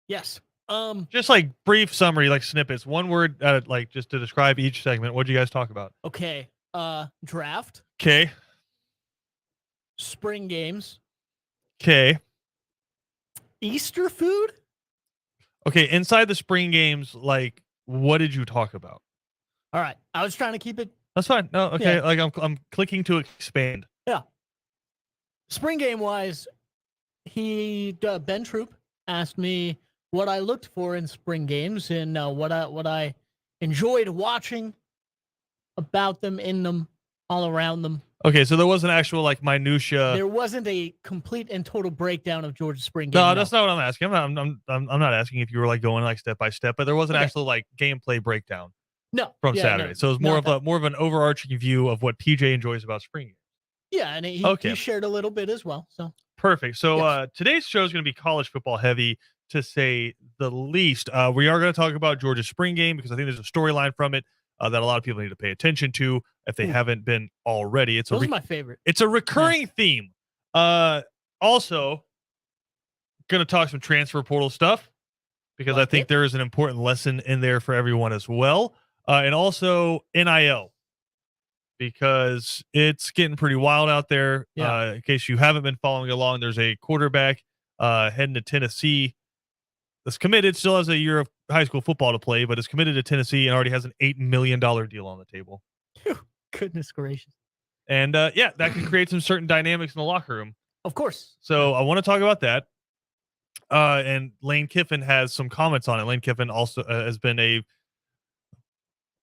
Yes. Just like brief summary, like snippets, one word, like just to describe each segment. What did you guys talk about? Okay. Draft, Okay. spring games, Okay. Easter food. Okay. Inside the spring games, like, what did you talk about? All right. I was trying to keep it. That's fine. No. Okay. Yeah. Like I'm clicking to expand. Yeah. Spring game wise, Ben Troop asked me what I looked for in spring games and what I enjoyed watching about them, in them, all around them. Okay, so there was an actual like minutia. There wasn't a complete and total breakdown of Georgia's spring game. No, that's not what I'm asking. I'm not asking if you were like going like step by step, but there was an actual like gameplay breakdown. No, from yeah, Saturday, no, so it was more of an overarching view of what PJ enjoys about spring games. Yeah, and he shared a little bit as well. So perfect. So today's show is going to be college football heavy, to say the least. We are going to talk about Georgia's spring game because I think there's a storyline from it that a lot of people need to pay attention to if they haven't been already. It's those are my favorite. It's a recurring theme. Also, going to talk some transfer portal stuff because I think there is an important lesson in there for everyone as well. And also NIL, because it's getting pretty wild out there. Yeah. In case you haven't been following along, there's a quarterback heading to Tennessee that's committed, still has a year of high school football to play, but is committed to Tennessee and already has an $8 million deal on the table. Goodness gracious. And yeah, that can create some certain dynamics in the locker room. Of course. So I want to talk about that. And Lane Kiffin has some comments on it. Lane Kiffin also has been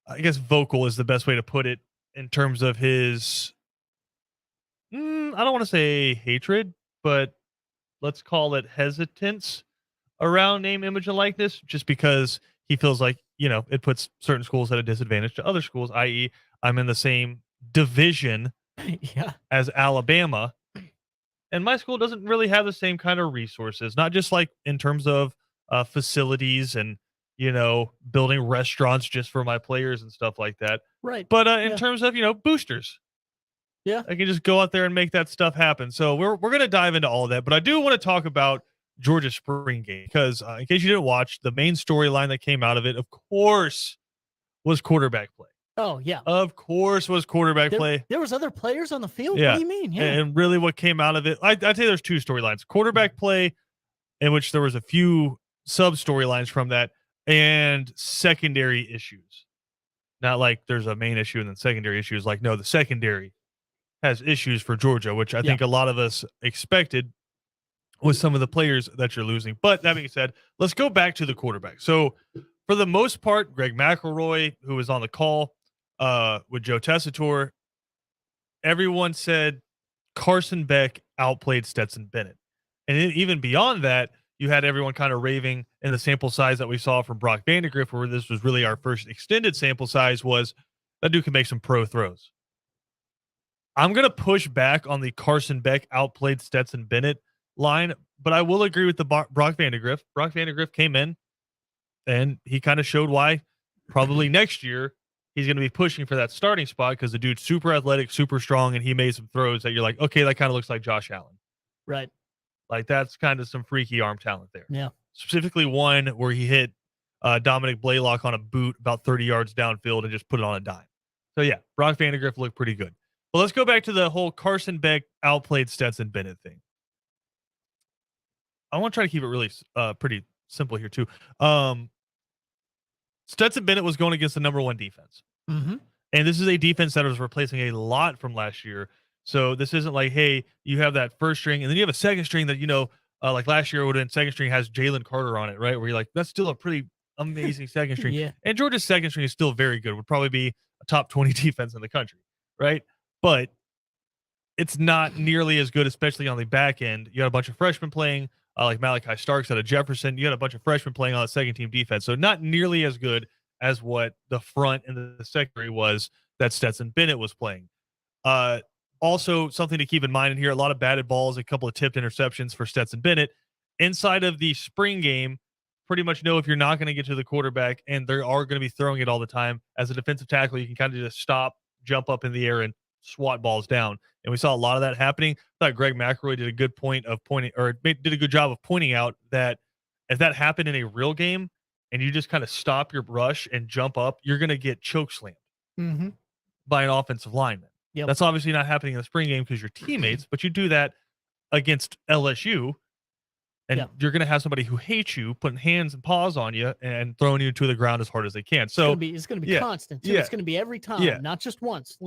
I guess vocal is the best way to put it, in terms of his, I don't want to say hatred, but let's call it hesitance around name, image, and likeness, just because he feels like, it puts certain schools at a disadvantage to other schools, i.e., I'm in the same division as Alabama, and my school doesn't really have the same kind of resources, not just like in terms of facilities and, building restaurants just for my players and stuff like that. Right. But in terms of, boosters. Yeah. I can just go out there and make that stuff happen. So we're going to dive into all of that. But I do want to talk about Georgia's spring game because in case you didn't watch, the main storyline that came out of it, of course, was quarterback play. Oh, yeah. Of course was quarterback play. There was other players on the field? Yeah. What do you mean? Yeah. And really what came out of it, I'd say there's two storylines. Quarterback play, in which there was a few sub-storylines from that, and secondary issues. Not like there's a main issue and then secondary issues. Like, no, the secondary has issues for Georgia, which I think a lot of us expected with some of the players that you're losing. But that being said, let's go back to the quarterback. So for the most part, Greg McElroy, who was on the call with Joe Tessitore, everyone said Carson Beck outplayed Stetson Bennett. And even beyond that, you had everyone kind of raving in the sample size that we saw from Brock Vandagriff, where this was really our first extended sample size, was that dude can make some pro throws. I'm going to push back on the Carson Beck outplayed Stetson Bennett line, but I will agree with the Brock Vandagriff. Brock Vandagriff came in and he kind of showed why probably next year he's going to be pushing for that starting spot, because the dude's super athletic, super strong, and he made some throws that you're like, okay, that kind of looks like Josh Allen. Right. Like, that's kind of some freaky arm talent there. Yeah. Specifically one where he hit Dominic Blaylock on a boot about 30 yards downfield and just put it on a dime. So, yeah, Brock Vandagriff looked pretty good. But let's go back to the whole Carson Beck outplayed Stetson Bennett thing. I want to try to keep it really pretty simple here, too. Stetson Bennett was going against the number one defense. Mm-hmm. And this is a defense that was replacing a lot from last year. So this isn't like, hey, you have that first string and then you have a second string that, like last year, would have been second string has Jalen Carter on it, right? Where you're like, that's still a pretty amazing second string. Yeah. And Georgia's second string is still very good. Would probably be a top 20 defense in the country, right? But it's not nearly as good, especially on the back end. You got a bunch of freshmen playing, like Malachi Starks out of Jefferson. You got a bunch of freshmen playing on the second team defense. So not nearly as good as what the front and the secondary was that Stetson Bennett was playing. Also, something to keep in mind in here, a lot of batted balls, a couple of tipped interceptions for Stetson Bennett. Inside of the spring game, pretty much know if you're not going to get to the quarterback, and they are going to be throwing it all the time. As a defensive tackle, you can kind of just stop, jump up in the air, and swat balls down. And we saw a lot of that happening. I thought Greg McElroy did a good job of pointing out that if that happened in a real game and you just kind of stop your rush and jump up, you're going to get choke slammed Mm-hmm. by an offensive lineman. Yep. That's obviously not happening in the spring game because you're teammates, but you do that against LSU, and you're going to have somebody who hates you putting hands and paws on you and throwing you to the ground as hard as they can. So it's going to be constant too. It's going to be every time, not just once.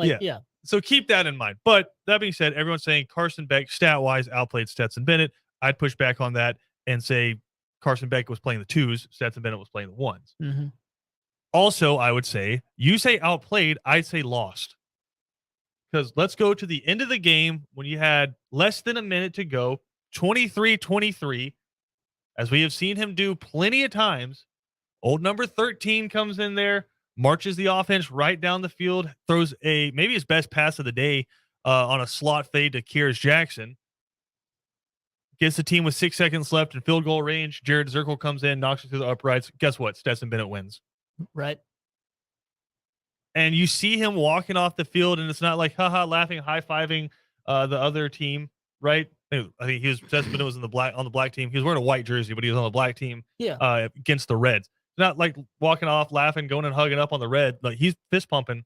So keep that in mind. But that being said, everyone's saying Carson Beck stat wise outplayed Stetson Bennett. I'd push back on that and say Carson Beck was playing the 2s, Stetson Bennett was playing the 1s. Mm-hmm. Also, I would say you say outplayed, I'd say lost. Because let's go to the end of the game when you had less than a minute to go, 23-23, as we have seen him do plenty of times. Old number 13 comes in there, marches the offense right down the field, throws maybe his best pass of the day on a slot fade to Kears Jackson. Gets the team with 6 seconds left in field goal range. Jared Zirkle comes in, knocks it through the uprights. Guess what? Stetson Bennett wins. Right. And you see him walking off the field, and it's not like haha laughing, high-fiving the other team, right? I think Stetson Bennett was on the black team. He was wearing a white jersey, but he was on the black team against the Reds. Not like walking off, laughing, going and hugging up on the Red. Like he's fist pumping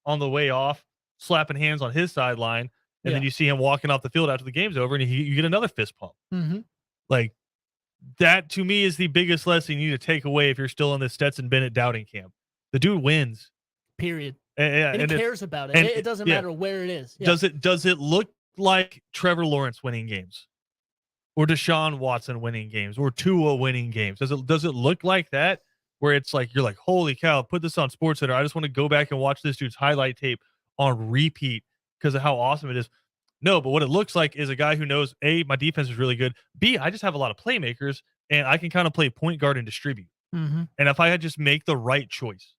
on the way off, slapping hands on his sideline, and then you see him walking off the field after the game's over, and you get another fist pump. Mm-hmm. Like that to me is the biggest lesson you need to take away if you're still in the Stetson Bennett doubting camp. The dude wins. Period. And he cares about it. It doesn't matter where it is. Yeah. Does it look like Trevor Lawrence winning games, or Deshaun Watson winning games, or Tua winning games? Does it look like that? Where it's like you're like, holy cow, put this on SportsCenter. I just want to go back and watch this dude's highlight tape on repeat because of how awesome it is. No, but what it looks like is a guy who knows, A, my defense is really good. B, I just have a lot of playmakers, and I can kind of play point guard and distribute. Mm-hmm. And if I had just make the right choice,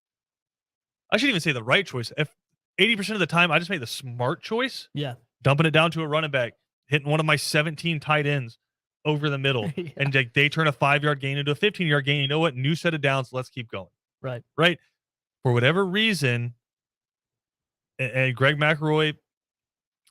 I shouldn't even say the right choice. If 80% of the time I just make the smart choice, dumping it down to a running back, hitting one of my 17 tight ends over the middle, and they turn a 5-yard gain into a 15-yard gain. You know what? New set of downs. Let's keep going. Right. For whatever reason, and Greg McElroy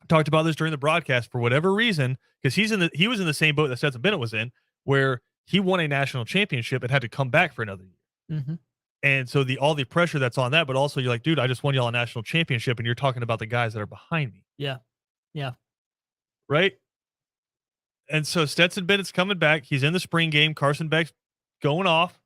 talked about this during the broadcast. For whatever reason, because he was in the same boat that Stetson Bennett was in, where he won a national championship and had to come back for another year. Mm-hmm. And so all the pressure that's on that, but also you're like, dude, I just won y'all a national championship, and you're talking about the guys that are behind me. Yeah. Right. And so Stetson Bennett's coming back. He's in the spring game. Carson Beck's going off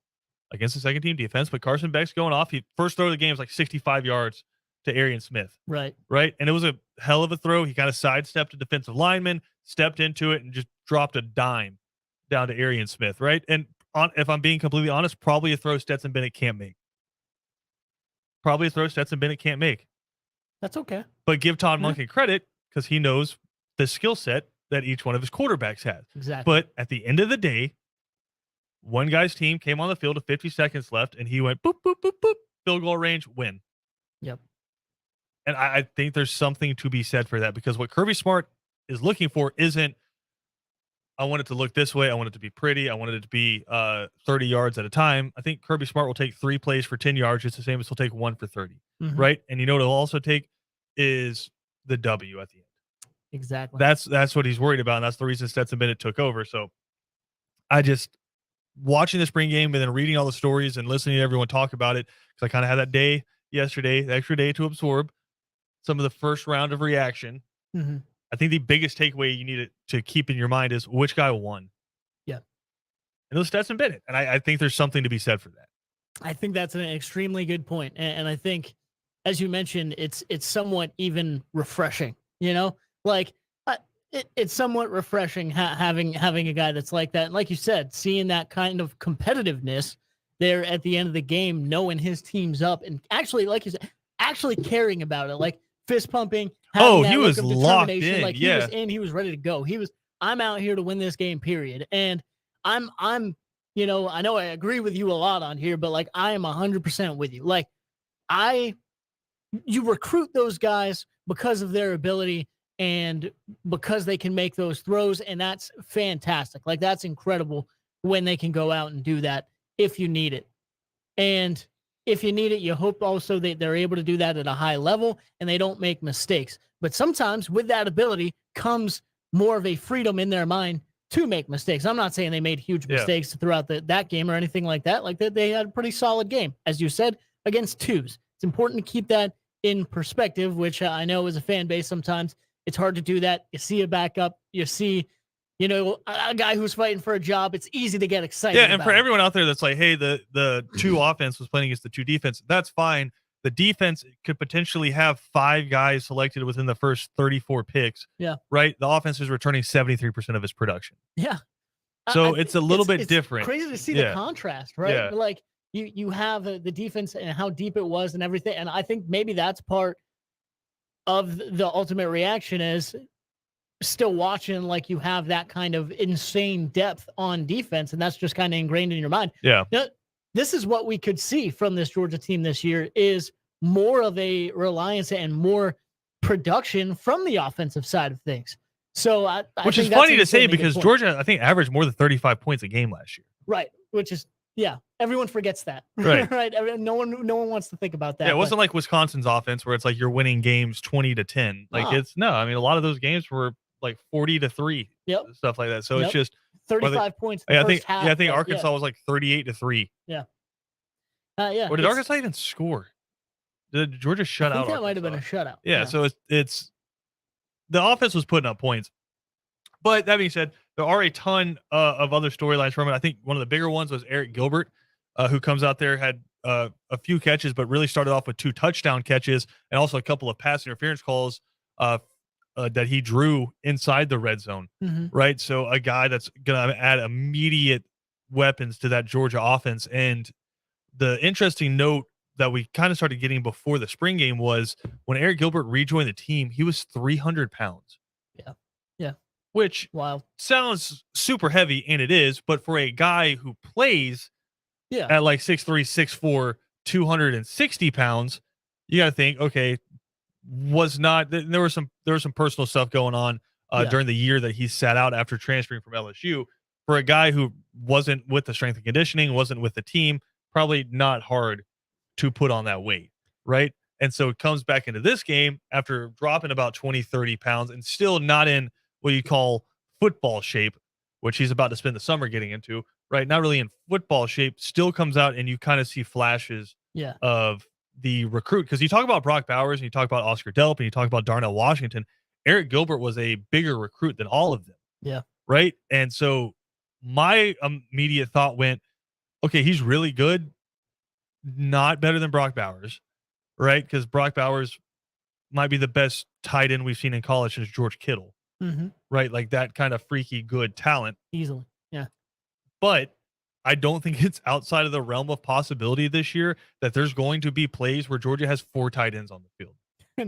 against the second team defense, but Carson Beck's going off. He first throw of the game is like 65 yards to Arian Smith. Right. And it was a hell of a throw. He kind of sidestepped a defensive lineman, stepped into it, and just dropped a dime down to Arian Smith. Right. And if I'm being completely honest, probably a throw Stetson Bennett can't make. That's okay. But give Todd Monken credit because he knows the skill set that each one of his quarterbacks has. Exactly. But at the end of the day, one guy's team came on the field with 50 seconds left, and he went boop, boop, boop, boop, field goal range, win. Yep. And I think there's something to be said for that, because what Kirby Smart is looking for isn't, I want it to look this way, I want it to be pretty, I want it to be 30 yards at a time. I think Kirby Smart will take 3 plays for 10 yards, just the same as he'll take 1 for 30. Mm-hmm. Right? And you know what he'll also take is the W at the end. Exactly. That's what he's worried about, and that's the reason Stetson Bennett took over. So I just, watching the spring game and then reading all the stories and listening to everyone talk about it, because I kind of had that day yesterday, the extra day to absorb some of the first round of reaction. Mm-hmm. I think the biggest takeaway you need to keep in your mind is which guy won. Yeah. And it was Stetson Bennett. And I think there's something to be said for that. I think that's an extremely good point. And I think, as you mentioned, it's somewhat even refreshing, like it's somewhat refreshing having a guy that's like that. And like you said, seeing that kind of competitiveness there at the end of the game, knowing his team's up, and actually, like you said, actually caring about it, like fist pumping. He was locked in. Like he was in, he was ready to go. I'm out here to win this game, period. And I'm, I know I agree with you a lot on here, but like I am 100% with you. Like you recruit those guys because of their ability and because they can make those throws, and that's fantastic. Like that's incredible when they can go out and do that if you need it. And if you need it, you hope also that they're able to do that at a high level and they don't make mistakes. But sometimes with that ability comes more of a freedom in their mind to make mistakes. I'm not saying they made huge mistakes throughout that game or anything like that. Like that, they had a pretty solid game, as you said, against twos. It's important to keep that in perspective, which I know as a fan base, sometimes it's hard to do that. You see a backup, you see, a guy who's fighting for a job. It's easy to get excited. Yeah, and for everyone out there that's like, hey, the two offense was playing against the two defense, that's fine. The defense could potentially have 5 guys selected within the first 34 picks. Yeah. Right? The offense is returning 73% of its production. Yeah. So it's a little bit different. Crazy to see the contrast, right? Yeah. Like you have the defense and how deep it was and everything. And I think maybe that's part of the ultimate reaction is still watching, like you have that kind of insane depth on defense. And that's just kind of ingrained in your mind. Yeah. Now, this is what we could see from this Georgia team this year is more of a reliance and more production from the offensive side of things. So which is funny to say because Georgia, I think, averaged more than 35 points a game last year. Right. Which is, everyone forgets that. Right. Right. No one wants to think about that. Yeah, it wasn't like Wisconsin's offense where it's like you're winning games 20-10. Like I mean, a lot of those games were like 40-3. Yep. Stuff like that. So it's just 35 points. I think Arkansas was like 38-3. Yeah. Or did Arkansas even score? Did Georgia shut out? I think that might have been a shutout. Yeah. So it's the offense was putting up points. But that being said, there are a ton of other storylines from it. I think one of the bigger ones was Eric Gilbert, who comes out there, had a few catches, but really started off with 2 touchdown catches and also a couple of pass interference calls that he drew inside the red zone. Mm-hmm. Right. So a guy that's going to add immediate weapons to that Georgia offense. And the interesting note that we kind of started getting before the spring game was when Eric Gilbert rejoined the team, he was 300 pounds. Yeah. Yeah. Which sounds super heavy, and it is, but for a guy who plays at like 6'3", 6'4", 260 pounds, you got to think, okay, there was some personal stuff going on during the year that he sat out after transferring from LSU. For a guy who wasn't with the strength and conditioning, wasn't with the team, probably not hard to put on that weight, right? And so it comes back into this game after dropping about 20, 30 pounds and still not in what you call football shape, which he's about to spend the summer getting into, right? Not really in football shape, still comes out and you kind of see flashes of the recruit. Because you talk about Brock Bowers and you talk about Oscar Delp and you talk about Darnell Washington. Eric Gilbert was a bigger recruit than all of them. Yeah. Right? And so my immediate thought went, okay, he's really good. Not better than Brock Bowers, right? Because Brock Bowers might be the best tight end we've seen in college since George Kittle. Mm-hmm. Right? Like that kind of freaky good talent. Easily. Yeah. But I don't think it's outside of the realm of possibility this year that there's going to be plays where Georgia has 4 tight ends on the field.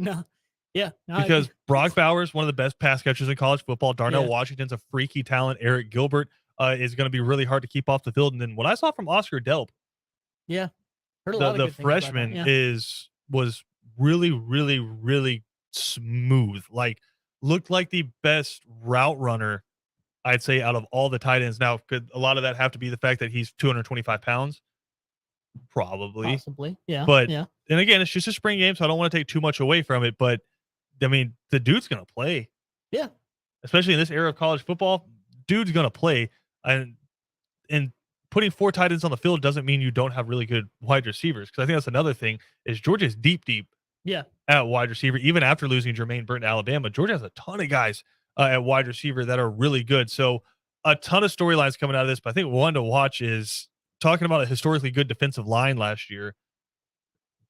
No. Yeah. No, because Brock Bowers, one of the best pass catchers in college football. Darnell Washington's a freaky talent. Eric Gilbert is going to be really hard to keep off the field. And then what I saw from Oscar Delp, the freshman was really, really, really smooth. Like looked like the best route runner, I'd say, out of all the tight ends. Now, could a lot of that have to be the fact that he's 225 pounds? Probably. Possibly. Yeah. But and again, it's just a spring game, so I don't want to take too much away from it. But I mean, the dude's gonna play. Yeah. Especially in this era of college football, dude's gonna play. And putting 4 tight ends on the field doesn't mean you don't have really good wide receivers. Because I think that's another thing is Georgia's deep at wide receiver. Even after losing Jermaine Burton to Alabama, Georgia has a ton of guys at wide receiver that are really good. So a ton of storylines coming out of this. But I think one to watch is talking about a historically good defensive line last year.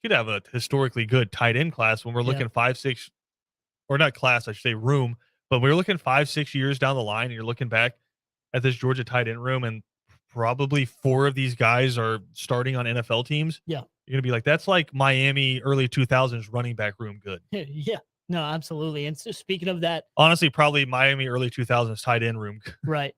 You could have a historically good tight end class when we're looking 5-6, or not class, I should say room. But we're looking 5-6 years down the line, and you're looking back at this Georgia tight end room, and probably 4 of these guys are starting on NFL teams. Yeah. You're going to be like, that's like Miami early 2000s running back room good. Yeah. No, absolutely. And so speaking of that, honestly, probably Miami early 2000s tight end room. Right.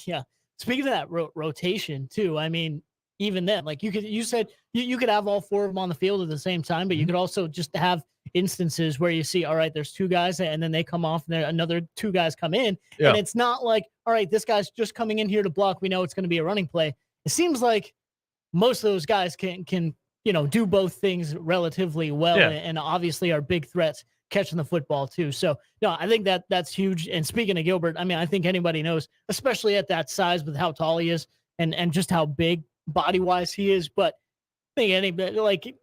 Yeah. Speaking of that rotation too, I mean, even then, like you said you could have all 4 of them on the field at the same time, but you could also just have instances where you see, all right, there's 2 guys and then they come off and then another 2 guys come in. Yeah. And it's not like, all right, this guy's just coming in here to block. We know it's going to be a running play. It seems like most of those guys can do both things relatively well and obviously are big threats catching the football too. So no, I think that's huge. And speaking of Gilbert, I mean, I think anybody knows, especially at that size with how tall he is and just how big body wise he is. But I think anybody, like,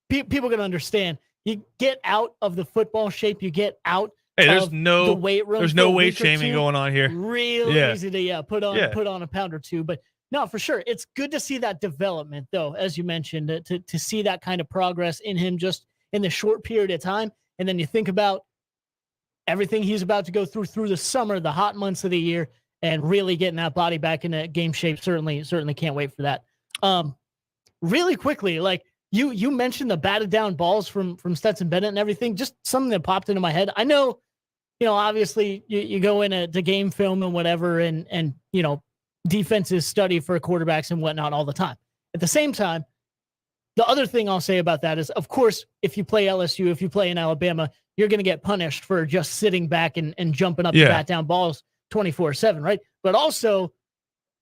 people can understand. You get out of the football shape, you get out Hey, of the weight room. There's for no a weight week or shaming two. going on here. Real Yeah. easy to put on a pound or two. But no, for sure, it's good to see that development, though, as you mentioned, to see that kind of progress in him just in the short period of time. And then you think about everything he's about to go through the summer, the hot months of the year, and really getting that body back in that game shape. Certainly can't wait for that. Really quickly, like you mentioned the batted down balls from Stetson Bennett and everything, just something that popped into my head. I know, obviously you go into game film and whatever, and defenses study for quarterbacks and whatnot all the time. At the same time, the other thing I'll say about that is, of course, if you play LSU, if you play in Alabama, you're going to get punished for just sitting back and jumping up to bat down balls 24/7, right? But also,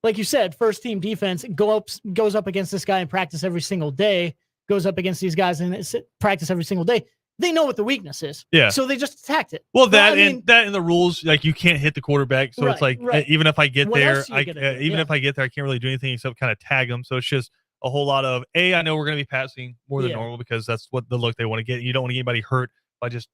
like you said, first team defense goes up against this guy in practice every single day, goes up against these guys in practice every single day. They know what the weakness is. Yeah. So they just attacked it. Well, that and the rules, like, you can't hit the quarterback. So it's like, even if I get there, I can't really do anything except kind of tag them. So it's just a whole lot of, I know we're going to be passing more than normal because that's what the look they want to get. You don't want to get anybody hurt by just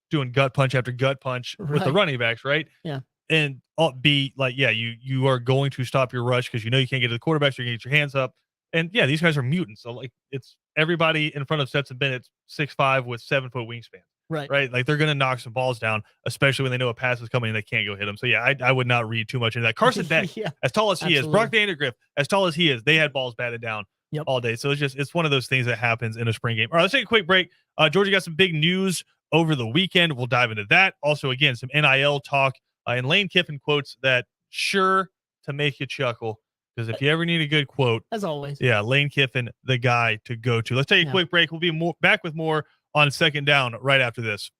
doing gut punch after gut punch with the running backs, right? Yeah. And be like, you are going to stop your rush because you can't get to the quarterback, so you're going to get your hands up. And these guys are mutants. So, like, it's everybody in front of Stetson Bennett 6'5" with 7-foot wingspan. Right. Like, they're going to knock some balls down, especially when they know a pass is coming and they can't go hit them. So, I would not read too much into that. Carson Beck, as tall as he is, Brock Vandergriff, as tall as he is, they had balls batted down all day. So it's one of those things that happens in a spring game. All right, let's take a quick break. Georgia got some big news over the weekend. We'll dive into that. Also, again, some NIL talk. And Lane Kiffin quotes that sure to make you chuckle. Because if you ever need a good quote, as always, Lane Kiffin, the guy to go to. Let's take a quick break. We'll be back with more on Second Down right after this.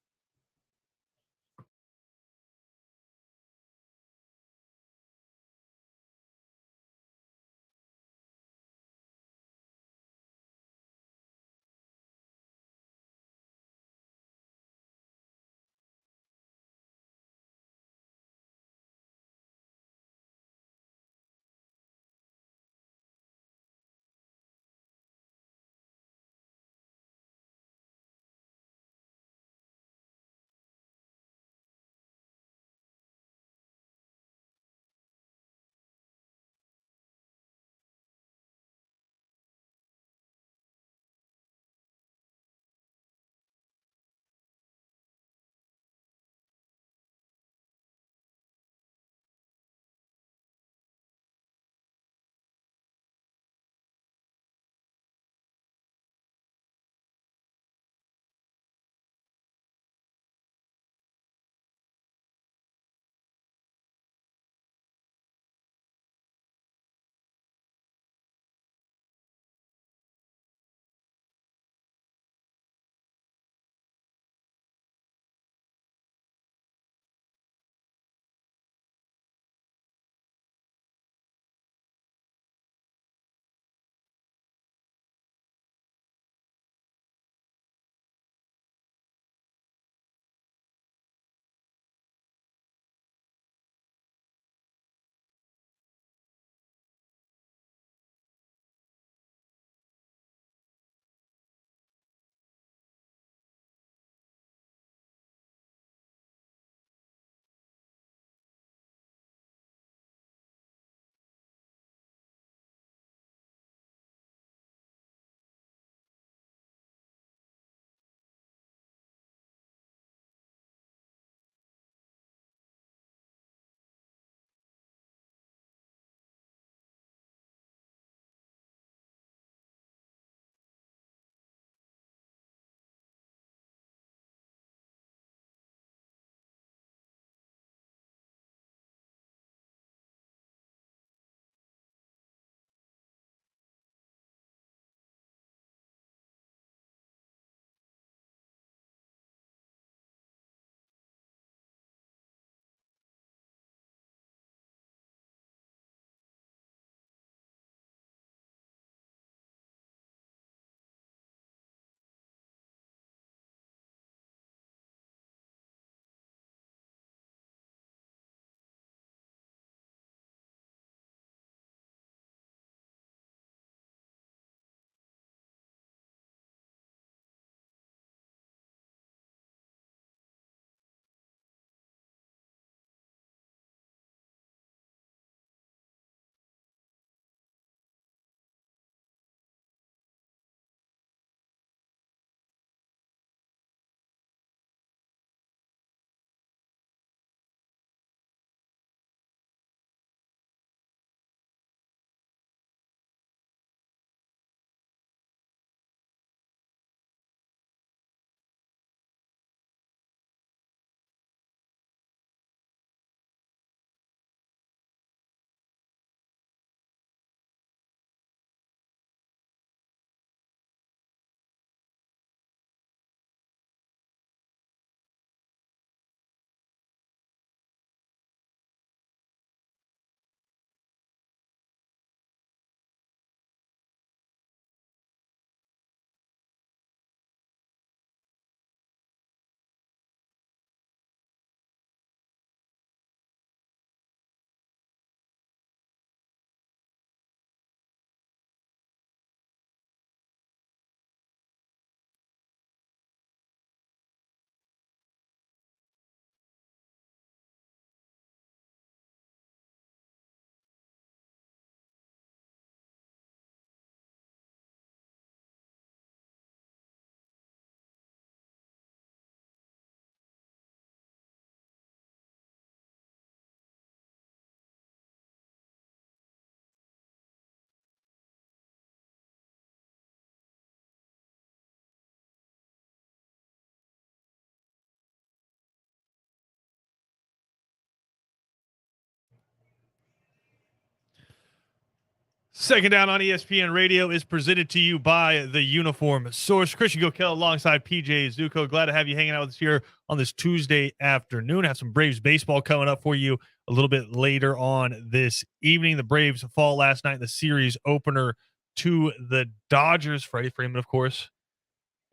Second Down on ESPN Radio is presented to you by the Uniform Source. Christian Gokel alongside PJ Zuko. Glad to have you hanging out with us here on this Tuesday afternoon. Have some Braves baseball coming up for you a little bit later on this evening. The Braves fall last night in the series opener to the Dodgers. Freddie Freeman, of course.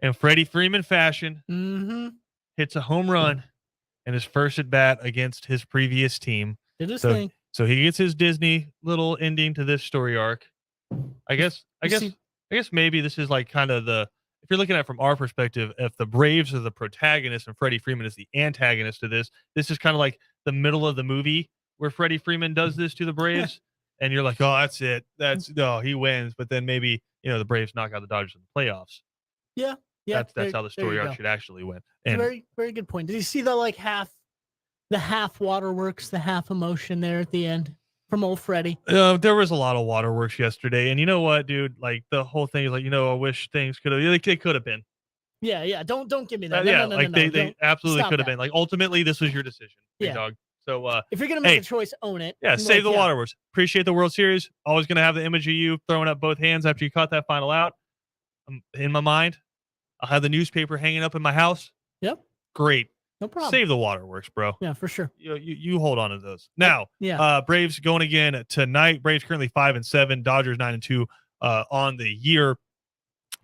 In Freddie Freeman fashion, hits a home run in his first at bat against his previous team. Did his thing. So he gets his Disney little ending to this story arc. I guess maybe this is like kind of if you're looking at it from our perspective, if the Braves are the protagonist and Freddie Freeman is the antagonist to this is kind of like the middle of the movie where Freddie Freeman does this to the Braves. And you're like, oh, that's it. He wins. But then maybe, the Braves knock out the Dodgers in the playoffs. Yeah. That's how the story arc should actually win. And very, very good point. Did you see the half waterworks, the half emotion there at the end from old Freddie? There was a lot of waterworks yesterday. And you know what, dude? Like the whole thing is like, I wish things could have, they could have been. Yeah. Don't give me that. They absolutely could have been. Like ultimately, this was your decision, big dog. So if you're gonna make a choice, own it. Yeah, save the waterworks. Appreciate the World Series. Always gonna have the image of you throwing up both hands after you caught that final out. In my mind, I'll have the newspaper hanging up in my house. Yep. Great. No problem. Save the waterworks, bro. Yeah, for sure. You hold on to those. Now, Braves going again tonight. Braves currently 5-7. Dodgers 9-2 on the year.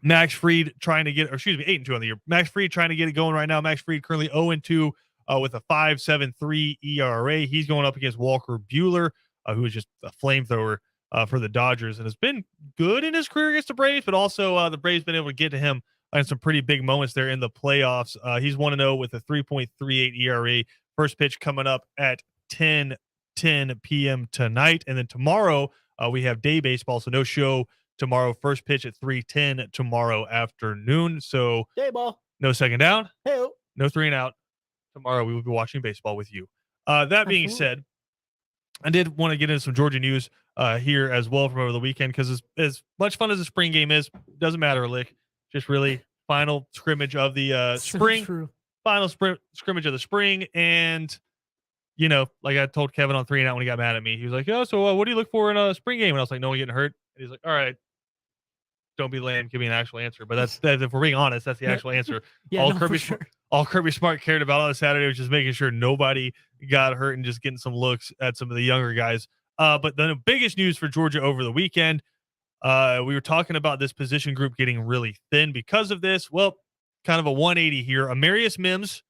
Max Fried 8-2 on the year. Max Fried trying to get it going right now. Max Fried currently 0-2 with a 5.73 ERA. He's going up against Walker Buehler, who is just a flamethrower for the Dodgers and has been good in his career against the Braves, but also the Braves been able to get to him in some pretty big moments there in the playoffs. He's 1-0 with a 3.38 ERA. First pitch coming up at 10:10 p.m. tonight. And then tomorrow we have day baseball, so no show tomorrow. First pitch at 3:10 tomorrow afternoon. So day ball. No second down. Hey-o. No 3 and out. Tomorrow we will be watching baseball with you. That being said, I did want to get into some Georgia news here as well from over the weekend, because as much fun as the spring game is, doesn't matter a lick. Just really final scrimmage of the spring. True. Final scrimmage of the spring. And, like I told Kevin on 3 and out when he got mad at me, he was like, oh, so what do you look for in a spring game? And I was like, no one getting hurt. And he's like, all right, don't be lame. Give me an actual answer. But that's if we're being honest, that's the actual answer. All Kirby Smart cared about on Saturday was just making sure nobody got hurt and just getting some looks at some of the younger guys. But the biggest news for Georgia over the weekend, we were talking about this position group getting really thin because of this. Well, kind of a 180 here. Marius Mims,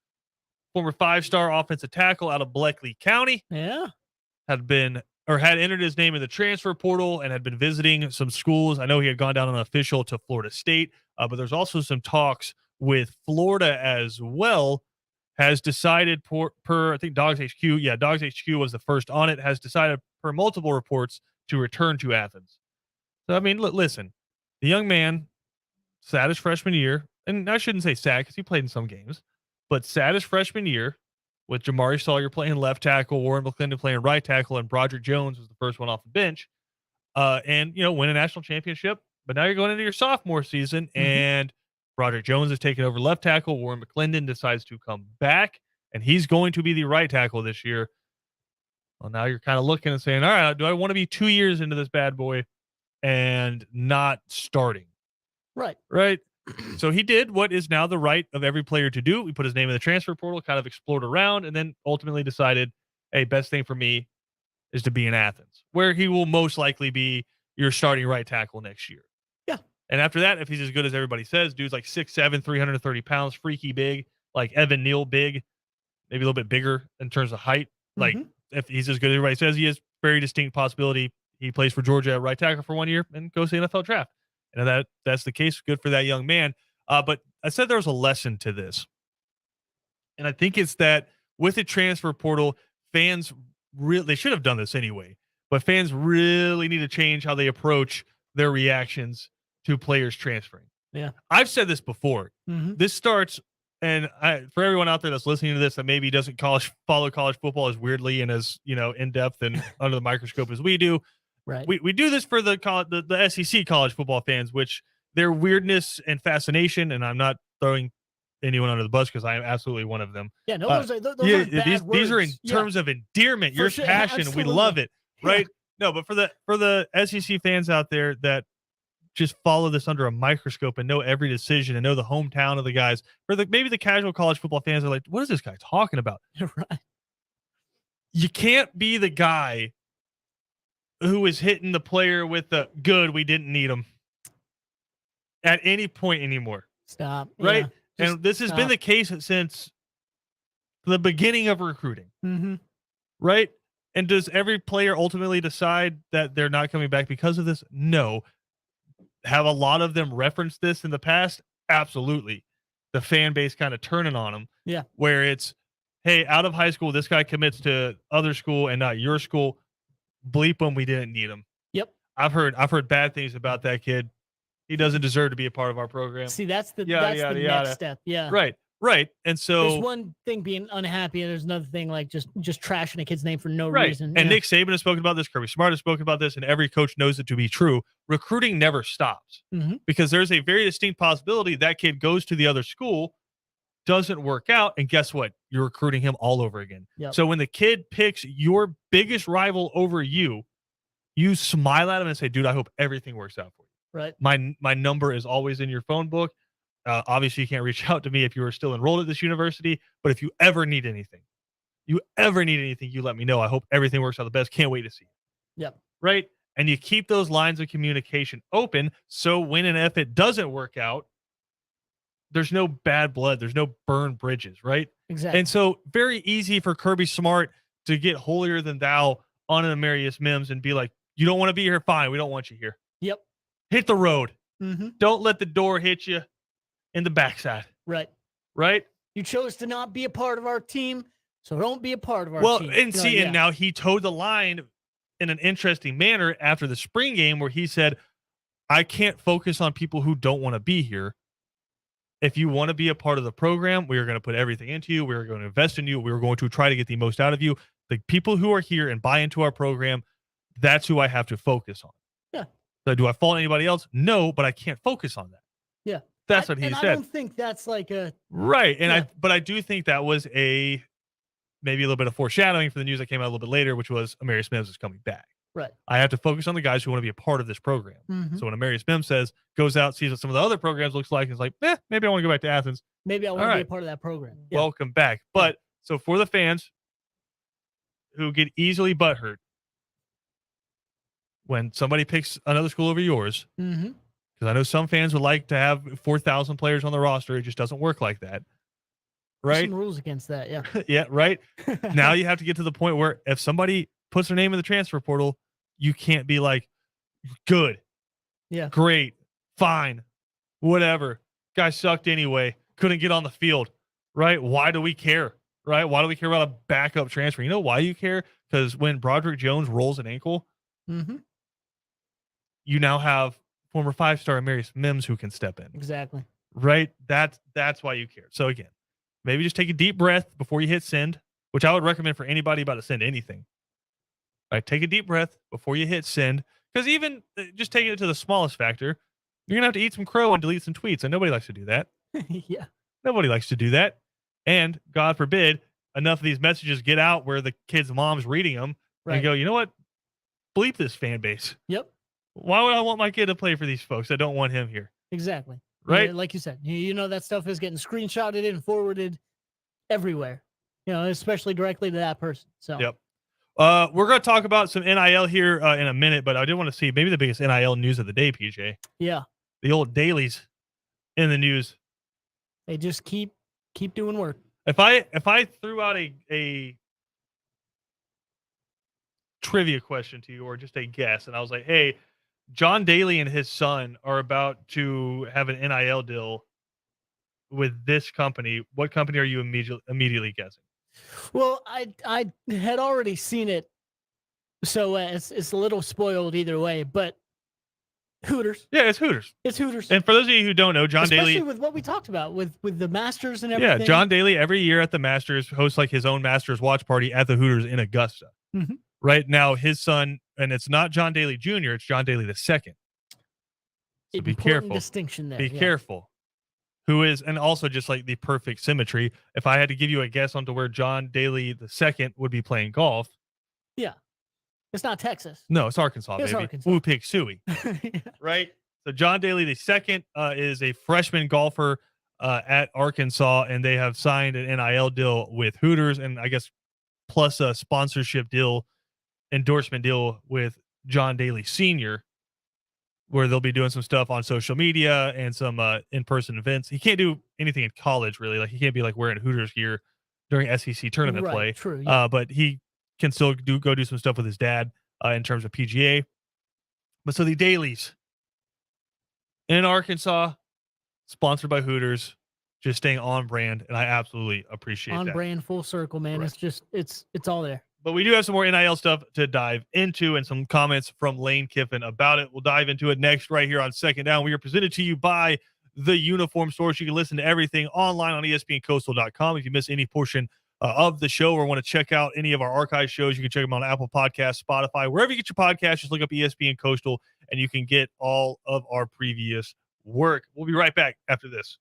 former 5-star offensive tackle out of Bleckley County, had entered his name in the transfer portal and had been visiting some schools. I know he had gone down on an official to Florida State, but there's also some talks with Florida as well. Has decided per I think Dogs HQ, Dogs HQ was the first on it, has decided per multiple reports to return to Athens. So, I mean, listen, the young man sat his freshman year, and I shouldn't say sat because he played in some games, but sat his freshman year with Jamari Sawyer playing left tackle, Warren McClendon playing right tackle, and Broderick Jones was the first one off the bench, and, win a national championship. But now you're going into your sophomore season, and Broderick Jones is taking over left tackle. Warren McClendon decides to come back, and he's going to be the right tackle this year. Well, now you're kind of looking and saying, all right, do I want to be 2 years into this bad boy and not starting? Right. So he did what is now the right of every player to do. We put his name in the transfer portal, kind of explored around, and then ultimately decided, hey, best thing for me is to be in Athens, where he will most likely be your starting right tackle next year. Yeah. And after that, if he's as good as everybody says, dude's like 6'7", 330 pounds, freaky big, like Evan Neal big, maybe a little bit bigger in terms of height. Like if he's as good as everybody says he is, very distinct possibility he plays for Georgia at right tackle for 1 year and goes to the NFL draft. And if that's the case, good for that young man. But I said there was a lesson to this. And I think it's that with the transfer portal, fans they should have done this anyway, but fans really need to change how they approach their reactions to players transferring. Yeah. I've said this before. This starts, and for everyone out there that's listening to this that maybe doesn't follow college football as weirdly and as, in depth and under the microscope as we do. Right. We do this for the SEC college football fans, which their weirdness and fascination, and I'm not throwing anyone under the bus because I am absolutely one of them. Yeah, no, those are bad these are in terms of endearment. Your passion, we love it, right? No, but for the SEC fans out there that just follow this under a microscope and know every decision and know the hometown of the guys, for maybe the casual college football fans are like, what is this guy talking about? Right. You can't be the guy who is hitting the player with the good, we didn't need him at any point anymore. Stop. Right? Yeah, and this has been the case since the beginning of recruiting. Mm-hmm. Right? And does every player ultimately decide that they're not coming back because of this? No. Have a lot of them referenced this in the past? Absolutely. The fan base kind of turning on them. Yeah. Where it's, hey, out of high school, this guy commits to other school and not your school. Bleep him. We didn't need him. Yep. I've heard bad things about that kid. He doesn't deserve to be a part of our program. See, that's the next step. Yeah. Right. And so there's one thing being unhappy, and there's another thing like just trashing a kid's name for no right. reason. And Nick Saban has spoken about this. Kirby Smart has spoken about this, and every coach knows it to be true. Recruiting never stops because there's a very distinct possibility that kid goes to the other school, doesn't work out, and guess what? You're recruiting him all over again. Yep. So when the kid picks your biggest rival over you, you smile at him and say, dude, I hope everything works out for you. Right. My number is always in your phone book. Obviously, you can't reach out to me if you are still enrolled at this university, but if you ever need anything, you let me know. I hope everything works out the best. Can't wait to see you. Yep. Right? And you keep those lines of communication open so when and if it doesn't work out, there's no bad blood. There's no burned bridges, right? Exactly. And so very easy for Kirby Smart to get holier than thou on a Marius Mims and be like, you don't want to be here? Fine. We don't want you here. Yep. Hit the road. Mm-hmm. Don't let the door hit you in the backside. Right. Right? You chose to not be a part of our team, so don't be a part of our team. Well, and see, and now he towed the line in an interesting manner after the spring game where he said, I can't focus on people who don't want to be here. If you want to be a part of the program, we are going to put everything into you. We are going to invest in you. We are going to try to get the most out of you. The people who are here and buy into our program, that's who I have to focus on. Yeah. So do I fault anybody else? No, but I can't focus on that. Yeah. That's what he said. I don't think that's like a right. And I do think that was maybe a little bit of foreshadowing for the news that came out a little bit later, which was Marius Mims is coming back. Right. I have to focus on the guys who want to be a part of this program. Mm-hmm. So when Marius Mims goes out, sees what some of the other programs looks like, and is like, maybe I want to go back to Athens. Maybe I want to be a part of that program. Yeah. Welcome back. But so for the fans who get easily butthurt when somebody picks another school over yours, because I know some fans would like to have 4,000 players on the roster. It just doesn't work like that. Right? There's some rules against that, yeah. Yeah, right? Now you have to get to the point where if somebody puts their name in the transfer portal, you can't be like, good, great, fine, whatever. Guy sucked anyway. Couldn't get on the field, right? Why do we care, right? Why do we care about a backup transfer? You know why you care? Because when Broderick Jones rolls an ankle, you now have former 5-star Marius Mims who can step in. Exactly. Right? That's why you care. So again, maybe just take a deep breath before you hit send, which I would recommend for anybody about to send anything. Right? Take a deep breath before you hit send. Because even just taking it to the smallest factor, you're going to have to eat some crow and delete some tweets. And nobody likes to do that. Yeah. Nobody likes to do that. And God forbid, enough of these messages get out where the kid's mom's reading them and go, you know what? Bleep this fan base. Yep. Why would I want my kid to play for these folks? I don't want him here. Exactly. Right? Yeah, like you said, that stuff is getting screenshotted and forwarded everywhere, especially directly to that person. So, yep. We're going to talk about some NIL here in a minute, but I did want to see maybe the biggest NIL news of the day, PJ. Yeah. The old dailies in the news. They just keep doing work. If I threw out a trivia question to you or just a guess, and I was like, hey, John Daly and his son are about to have an NIL deal with this company. What company are you immediately guessing? Well, I had already seen it, so it's a little spoiled either way. But Hooters. Yeah, it's Hooters. It's Hooters. And for those of you who don't know, John Especially Daly, with what we talked about with the Masters and everything. Yeah, John Daly every year at the Masters hosts like his own Masters watch party at the Hooters in Augusta. Mm-hmm. Right now, his son, and it's not John Daly Jr., it's John Daly II. So be careful. Distinction there. Be careful. Who is, and also just like the perfect symmetry. If I had to give you a guess onto where John Daly II would be playing golf, It's not Texas. No, it's Arkansas, It's baby. Arkansas. Woo pig suey. Yeah. Right? So John Daly the second is a freshman golfer at Arkansas, and they have signed an NIL deal with Hooters, and I guess plus a sponsorship deal, endorsement deal with John Daly Sr., where they'll be doing some stuff on social media and some in-person events. He can't do anything in college, really. Like he can't be like wearing Hooters gear during SEC tournament Right, play. true, yeah. But he can still go do some stuff with his dad in terms of PGA. But so the Dailies in Arkansas, sponsored by Hooters, just staying on brand, and I absolutely appreciate On that. brand, full circle, man. Right. It's just it's all there. But we do have some more NIL stuff to dive into and some comments from Lane Kiffin about it. We'll dive into it next right here on Second Down. We are presented to you by the Uniform Source. You can listen to everything online on ESPNCoastal.com. If you miss any portion of the show or want to check out any of our archive shows, you can check them on Apple Podcasts, Spotify, wherever you get your podcasts. Just look up ESPN Coastal and you can get all of our previous work. We'll be right back after this.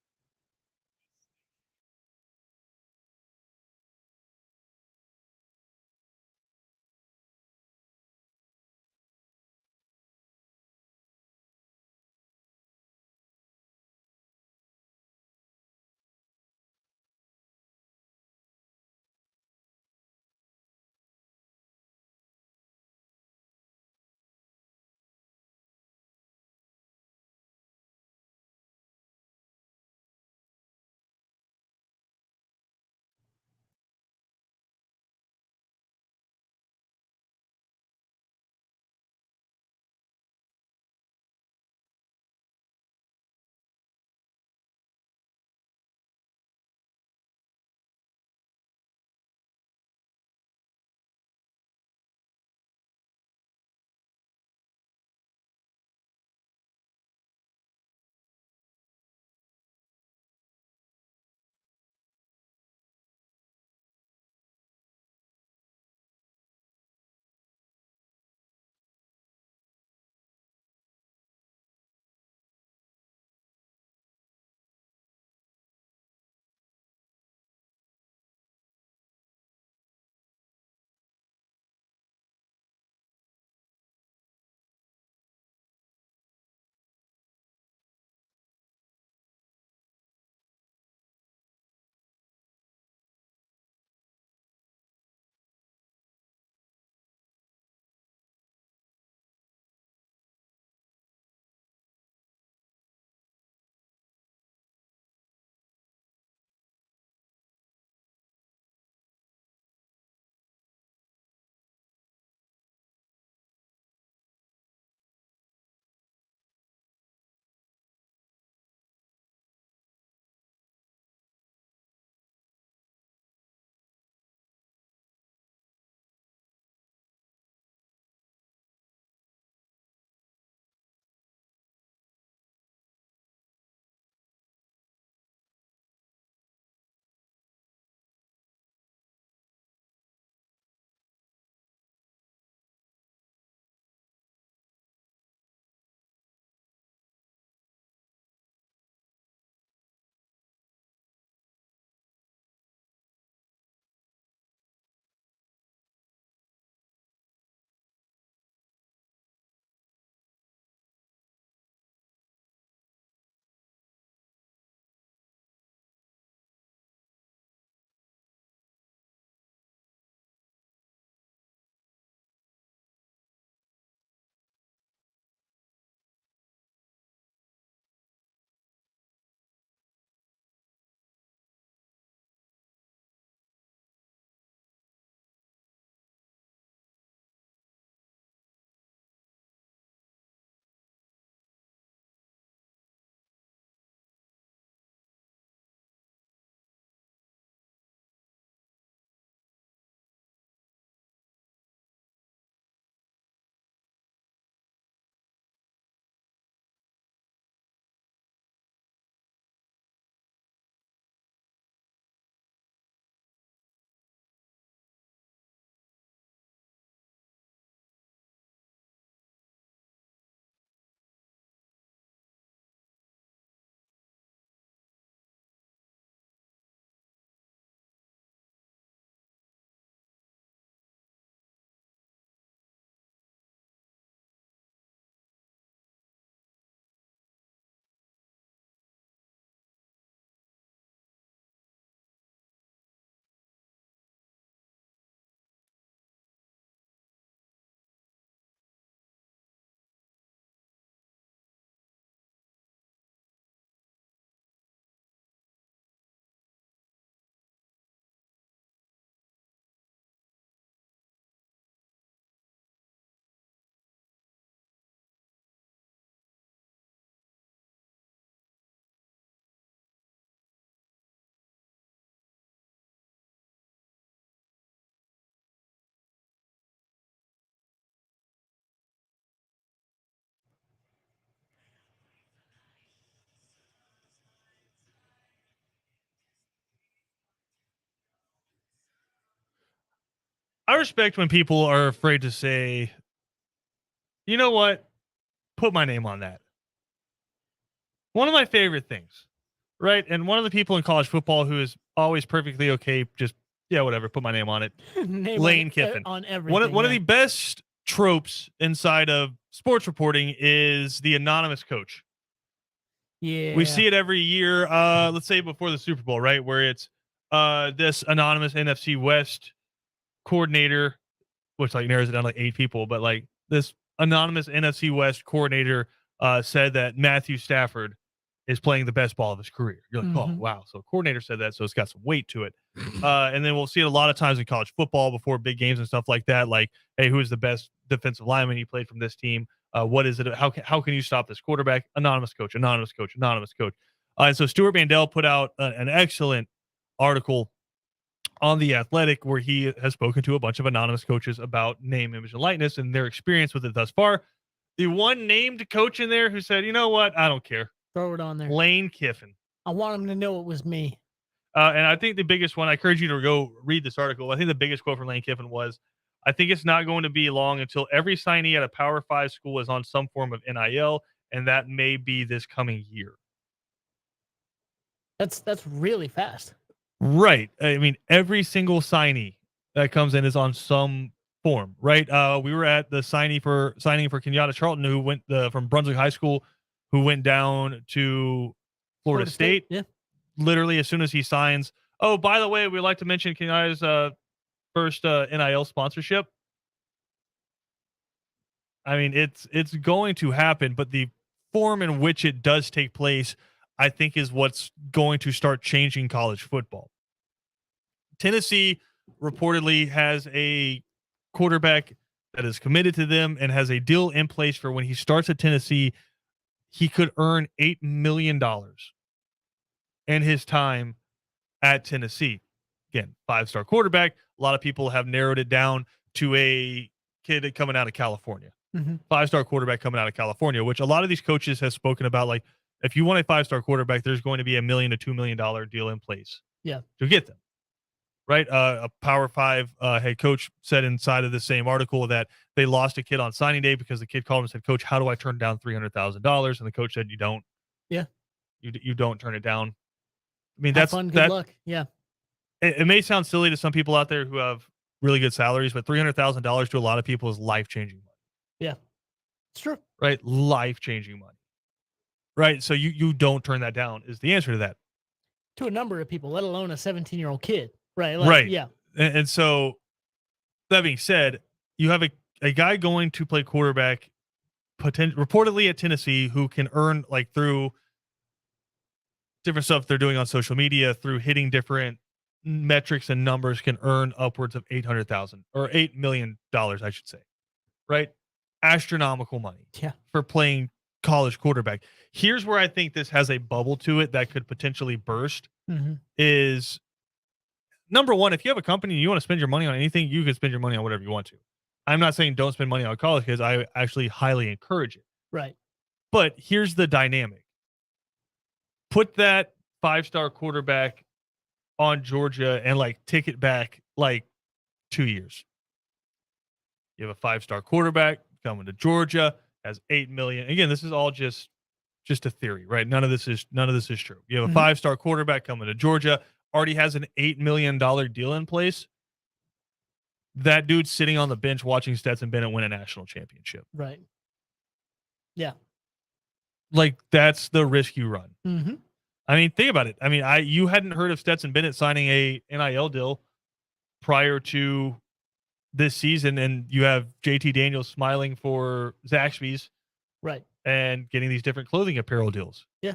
I respect when people are afraid to say, you know what, put my name on that. One of my favorite things, right? And one of the people in college football who is always perfectly okay, just, yeah, whatever, put my name on it. Name Lane Kiffin. on everything. One of the best tropes inside of sports reporting is the anonymous coach. Yeah. We see it every year. Let's say before the Super Bowl, right? Where it's this anonymous NFC West coordinator, which like narrows it down to like 8 people, but like this anonymous NFC West coordinator said that Matthew Stafford is playing the best ball of his career. You're like, oh wow. So a coordinator said that, so it's got some weight to it. And then we'll see it a lot of times in college football before big games and stuff like that. Like, hey, who is the best defensive lineman he played from this team? What is it? How can you stop this quarterback? Anonymous coach, anonymous coach, anonymous coach. And so Stuart Mandel put out an excellent article on The Athletic where he has spoken to a bunch of anonymous coaches about name, image, and likeness and their experience with it thus far. The one named coach in there who said, you know what? I don't care. Throw it on there. Lane Kiffin. I want him to know it was me. And I think the biggest one, I encourage you to go read this article. I think the biggest quote from Lane Kiffin was, I think it's not going to be long until every signee at a Power 5 school is on some form of NIL, and that may be this coming year. That's really fast. Right. I mean, every single signee that comes in is on some form, right? We were at the signing for Kenyatta Charlton, who went from Brunswick High School, who went down to Florida State. Yeah. Literally, as soon as he signs, oh, by the way, we'd like to mention Kenyatta's first NIL sponsorship. I mean, it's going to happen, but the form in which it does take place, I think, is what's going to start changing college football. Tennessee reportedly has a quarterback that is committed to them and has a deal in place for when he starts at Tennessee, he could earn $8 million in his time at Tennessee. Again, 5-star quarterback. A lot of people have narrowed it down to a kid coming out of California. 5-star quarterback coming out of California, which a lot of these coaches have spoken about. Like, if you want a 5-star quarterback, there's going to be $1 million to $2 million deal in place. Yeah. To get them. Right. A Power 5 head coach said inside of the same article that they lost a kid on signing day because the kid called him and said, Coach, how do I turn down $300,000? And the coach said, you don't. Yeah. You don't turn it down. I mean, that's fun. Good luck. Yeah. It may sound silly to some people out there who have really good salaries, but $300,000 to a lot of people is life-changing money. Yeah. It's true. Right. Life-changing money. Right. So you don't turn that down is the answer to that. To a number of people, let alone a 17-year-old kid. Right. Right. Yeah. And so that being said, you have a guy going to play quarterback reportedly at Tennessee who can earn, like, through different stuff they're doing on social media, through hitting different metrics and numbers, can earn upwards of $800,000 or $8 million, I should say. Right. Astronomical money. Yeah. For playing college quarterback. Here's where I think this has a bubble to it that could potentially burst. Is number one, if you have a company and you want to spend your money on anything, you can spend your money on whatever you want to. I'm not saying don't spend money on college, because I actually highly encourage it. Right. But here's the dynamic. Put that 5-star quarterback on Georgia and, like, tick it back like 2 years. You have a 5-star quarterback coming to Georgia, has $8 million. Again, this is all just a theory, right? None of this is true. You have a 5-star quarterback coming to Georgia, already has an $8 million deal in place. That dude's sitting on the bench watching Stetson Bennett win a national championship. Right. Yeah. Like, that's the risk you run. I mean, think about it. I mean, you hadn't heard of Stetson Bennett signing a NIL deal prior to this season, and you have JT Daniels smiling for Zaxby's. Right. And getting these different clothing apparel deals. Yeah.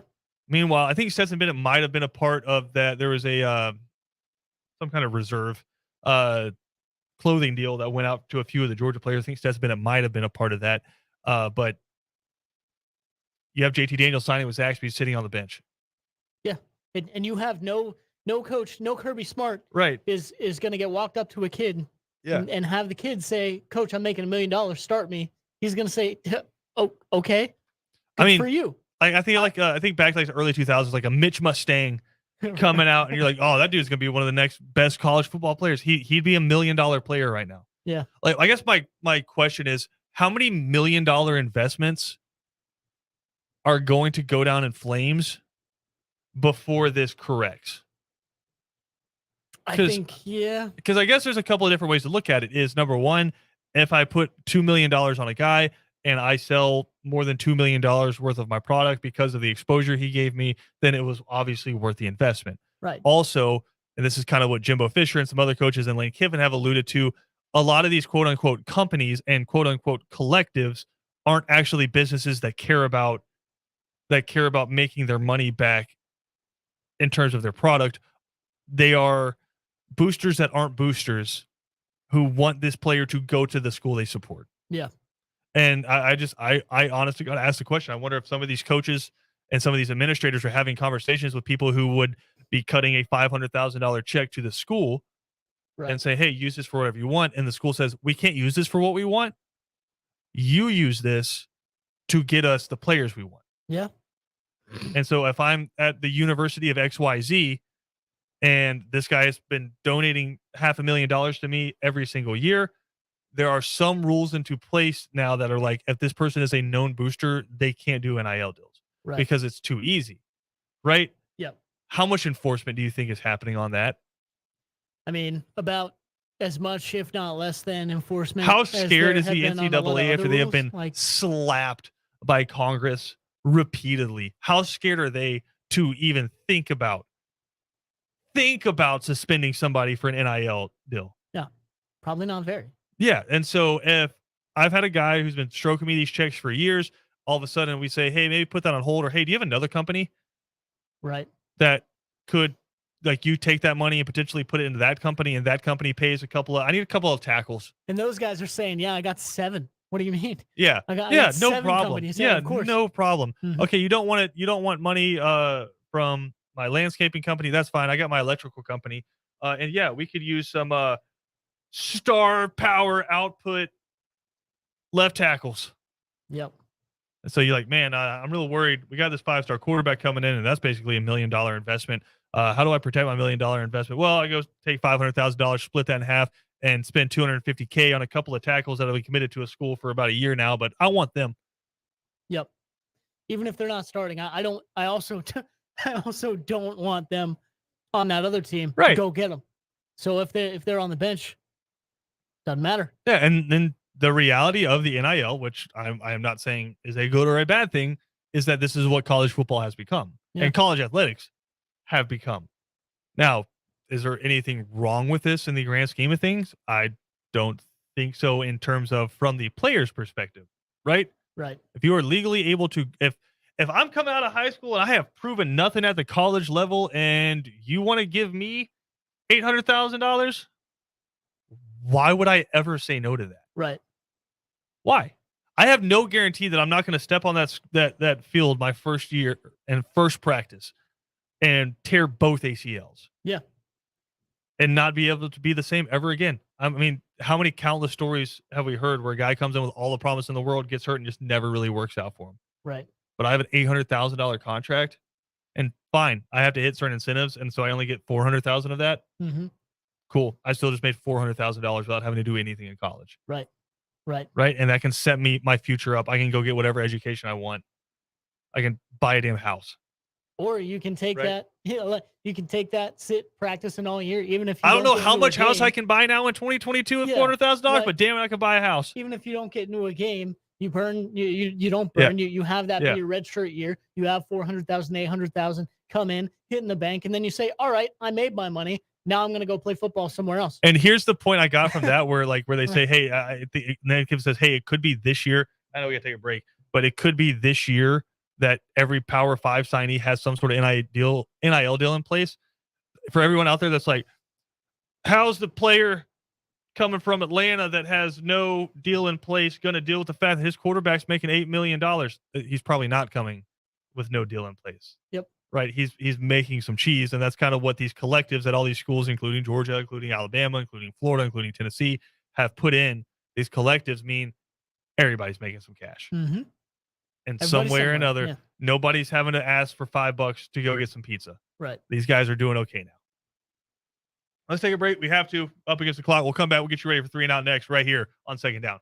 Meanwhile, I think Stetson Bennett might have been a part of that. There was a some kind of reserve clothing deal that went out to a few of the Georgia players. I think Stetson Bennett might have been a part of that. But you have JT Daniels signing with Zaxby's sitting on the bench. Yeah. And you have no coach, no Kirby Smart, right, is going to get walked up to a kid and have the kid say, Coach, I'm making $1 million. Start me. He's going to say, oh, okay. Good for you. I think back to, like, the early 2000s, like a Mitch Mustang coming out, and you're like, oh, that dude's gonna be one of the next best college football players. He'd be $1 million player right now. Yeah. Like, I guess my question is, how many $1 million investments are going to go down in flames before this corrects? I think, yeah. Because I guess there's a couple of different ways to look at it. Is number one, if I put $2 million on a guy and I sell more than $2 million worth of my product because of the exposure he gave me, then it was obviously worth the investment. Right. Also, and this is kind of what Jimbo Fisher and some other coaches and Lane Kiffin have alluded to, a lot of these quote unquote companies and quote unquote collectives aren't actually businesses that care about making their money back in terms of their product. They are boosters that aren't boosters who want this player to go to the school they support. Yeah. And I honestly got to ask the question. I wonder if some of these coaches and some of these administrators are having conversations with people who would be cutting a $500,000 check to the school and say, hey, use this for whatever you want. And the school says, we can't use this for what we want. You use this to get us the players we want. Yeah. And so if I'm at the University of XYZ and this guy has been donating $500,000 to me every single year, there are some rules into place now that are like, if this person is a known booster, they can't do NIL deals because it's too easy. Right? Yep. How much enforcement do you think is happening on that? I mean, about as much, if not less than enforcement. How scared is the NCAA after they have been slapped by Congress repeatedly? How scared are they to even think about suspending somebody for an NIL deal? Yeah, probably not very. Yeah, and so if I've had a guy who's been stroking me these checks for years, all of a sudden we say, hey, maybe put that on hold, or hey, do you have another company? Right. That could, like, you take that money and potentially put it into that company, and that company pays I need a couple of tackles. And those guys are saying, yeah, I got 7. What do you mean? Yeah. I got no 7 problem. companies. Yeah, of course. no problem. Mm-hmm. Okay, you don't want money from my landscaping company. That's fine. I got my electrical company. And yeah, we could use some star power output left tackles. Yep. So you're like, man, I'm real worried. We got this 5-star quarterback coming in, and that's basically $1 million investment. How do I protect my $1 million investment? Well, I go take $500,000, split that in half, and spend $250K on a couple of tackles that have been committed to a school for about a year now. But I want them. Yep. Even if they're not starting, I also don't want them on that other team. Right. Go get them. So if they're on the bench, doesn't matter. Yeah, and then the reality of the NIL, which I am not saying is a good or a bad thing, is that this is what college football has become, and college athletics have become. Now, is there anything wrong with this in the grand scheme of things? I don't think so, in terms of from the player's perspective, right? Right. If you are legally able to, if I'm coming out of high school and I have proven nothing at the college level, and you want to give me $800,000, why would I ever say no to that? Right. Why? I have no guarantee that I'm not going to step on that field my first year and first practice and tear both ACLs. Yeah. And not be able to be the same ever again. I mean, how many countless stories have we heard where a guy comes in with all the promise in the world, gets hurt, and just never really works out for him? Right. But I have an $800,000 contract, and fine, I have to hit certain incentives, and so I only get $400,000 of that. Mm-hmm. Cool. I still just made $400,000 without having to do anything in college. Right. And that can set my future up. I can go get whatever education I want. I can buy a damn house. Or you can take that. You can take that, sit practicing all year, even if you I don't know how much house I can buy now in 2022 with $400,000, but damn it, I can buy a house. Even if you don't get into a game, you burn. You don't burn. You have that be your red shirt year. You have 400,000, 800,000 come in, hit in the bank, and then you say, "All right, I made my money. Now I'm going to go play football somewhere else." And here's the point I got from that, where they say, "Hey," Lane Kiffin says, "Hey, it could be this year." I know we got to take a break, but it could be this year that every Power 5 signee has some sort of NIL deal in place. For everyone out there that's like, how's the player coming from Atlanta that has no deal in place going to deal with the fact that his quarterback's making $8 million? He's probably not coming with no deal in place. Yep. Right. He's making some cheese. And that's kind of what these collectives at all these schools, including Georgia, including Alabama, including Florida, including Tennessee, have put in. These collectives mean everybody's making some cash. Mm-hmm. And some way or another, nobody's having to ask for $5 to go get some pizza. Right. These guys are doing okay now. Let's take a break. We have to. Up against the clock. We'll come back. We'll get you ready for 3 and Out next, right here on Second Down.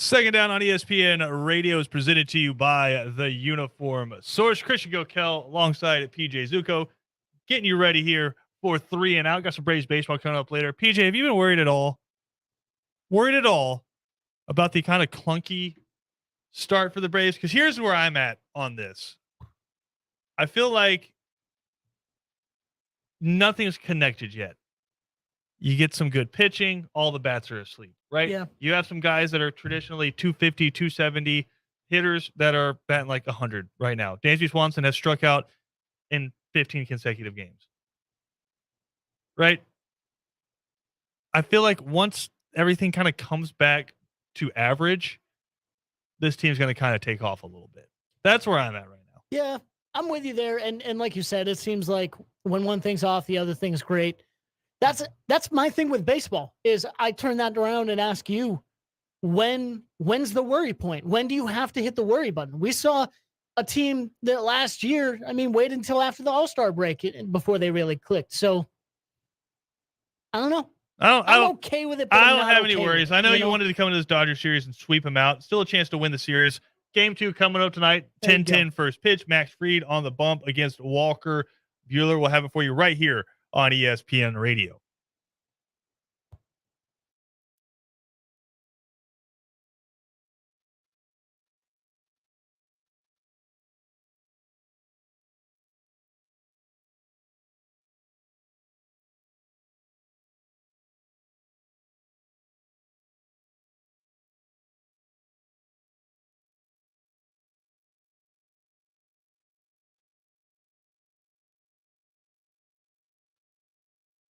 Second down on ESPN Radio is presented to you by the Uniform Source. Christian Gokel alongside PJ Zuko, getting you ready here for 3 and Out. Got some Braves baseball coming up later. PJ, have you been worried at all? Worried at all about the kind of clunky start for the Braves? Because here's where I'm at on this. I feel like nothing's connected yet. You get some good pitching, all the bats are asleep, right? Yeah. You have some guys that are traditionally 250, 270 hitters that are batting like 100 right now. Dansby Swanson has struck out in 15 consecutive games, right? I feel like once everything kind of comes back to average, this team's going to kind of take off a little bit. That's where I'm at right now. Yeah, I'm with you there. And like you said, it seems like when one thing's off, the other thing's great. That's my thing with baseball is I turn that around and ask you, when's the worry point? When do you have to hit the worry button? We saw a team that last year, waited until after the All-Star break before they really clicked. So I don't know. I'm okay with it. But I don't have any worries. I know you wanted to come into this Dodgers series and sweep them out. Still a chance to win the series. Game 2 coming up tonight. 10-10 first pitch. Max Fried on the bump against Walker Buehler. We'll have it for you right here on ESPN Radio.